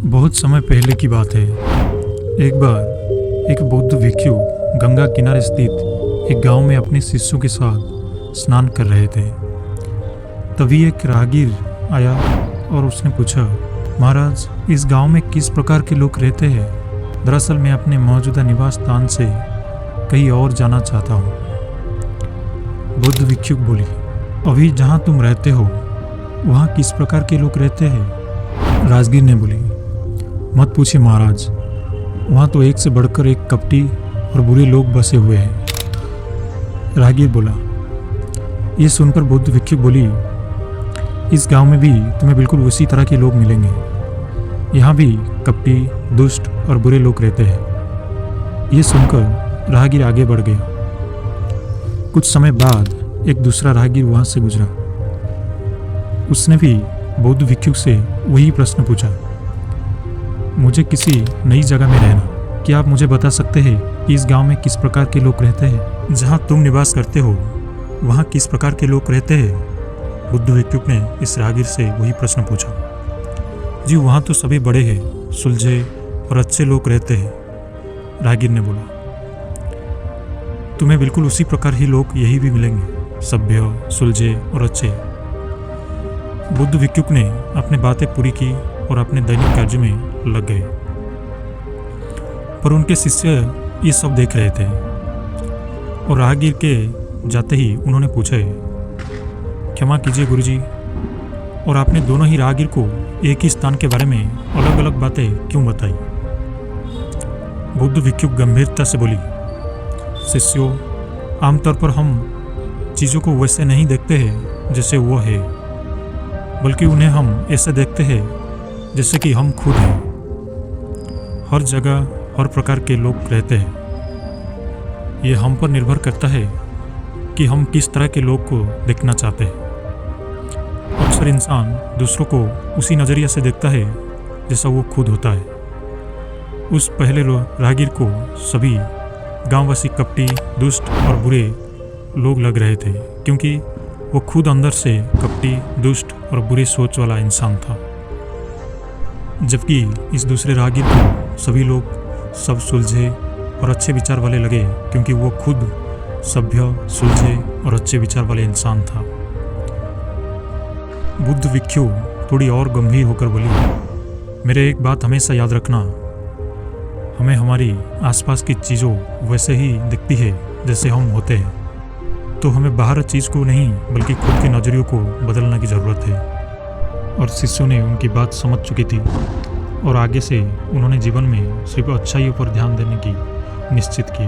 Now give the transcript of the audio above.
बहुत समय पहले की बात है। एक बार एक बौद्ध भिक्षु गंगा किनारे स्थित एक गांव में अपने शिष्यों के साथ स्नान कर रहे थे। तभी एक राहगीर आया और उसने पूछा, महाराज, इस गांव में किस प्रकार के लोग रहते हैं? दरअसल मैं अपने मौजूदा निवास स्थान से कहीं और जाना चाहता हूँ। बुद्ध भिक्षुक बोली, अभी जहाँ तुम रहते हो वहाँ किस प्रकार के लोग रहते हैं? राजगीर ने बोली, मत पूछिए महाराज, वहाँ तो एक से बढ़कर एक कपटी और बुरे लोग बसे हुए हैं। राहगीर बोला। ये सुनकर बुद्ध भिक्षुक बोली, इस गांव में भी तुम्हें बिल्कुल उसी तरह के लोग मिलेंगे। यहाँ भी कपटी, दुष्ट और बुरे लोग रहते हैं। ये सुनकर राहगीर आगे बढ़ गया। कुछ समय बाद एक दूसरा राहगीर वहाँ से गुजरा। उसने भी बौद्ध भिक्षुक से वही प्रश्न पूछा, मुझे किसी नई जगह में रहना, क्या आप मुझे बता सकते हैं कि इस गांव में किस प्रकार के लोग रहते हैं? जहां तुम निवास करते हो वहां किस प्रकार के लोग रहते हैं? बुद्ध भिक्षुक ने इस राहगीर से वही प्रश्न पूछा। जी, वहां तो सभी बड़े हैं, सुलझे और अच्छे लोग रहते हैं। राहगीर ने बोला, तुम्हें बिल्कुल उसी प्रकार ही लोग यही भी मिलेंगे, सभ्य, सुलझे और अच्छे। बुद्ध भिक्षुक ने अपनी बातें पूरी की और अपने दैनिक कार्य में लग गए। पर उनके शिष्य ये सब देख रहे थे और राहगीर के जाते ही उन्होंने पूछा, क्षमा कीजिए गुरुजी, और आपने दोनों ही राहगीर को एक ही स्थान के बारे में अलग अलग बातें क्यों बताई? बुद्ध भिक्षुक गंभीरता से बोली, शिष्यों, आमतौर पर हम चीज़ों को वैसे नहीं देखते हैं जैसे वो है, बल्कि उन्हें हम ऐसे देखते हैं जैसे कि हम खुद हैं। हर जगह हर प्रकार के लोग रहते हैं। ये हम पर निर्भर करता है कि हम किस तरह के लोग को देखना चाहते हैं। अक्सर इंसान दूसरों को उसी नज़रिए से देखता है जैसा वो खुद होता है। उस पहले राहगीर को सभी गांववासी कपटी, दुष्ट और बुरे लोग लग रहे थे, क्योंकि वो खुद अंदर से कपटी, दुष्ट और बुरी सोच वाला इंसान था। जबकि इस दूसरे राहगीर को सभी लोग सब सुलझे और अच्छे विचार वाले लगे, क्योंकि वो खुद सभ्य, सुलझे और अच्छे विचार वाले इंसान था। बुद्ध भिक्षु थोड़ी और गंभीर होकर बोली, मेरे एक बात हमेशा याद रखना, हमें हमारी आसपास की चीज़ों वैसे ही दिखती है जैसे हम होते हैं। तो हमें बाहर चीज़ को नहीं बल्कि खुद के नज़रियों को बदलने की ज़रूरत है। और शिष्यों ने उनकी बात समझ चुकी थी और आगे से उन्होंने जीवन में सिर्फ अच्छाइयों पर ध्यान देने की निश्चित की।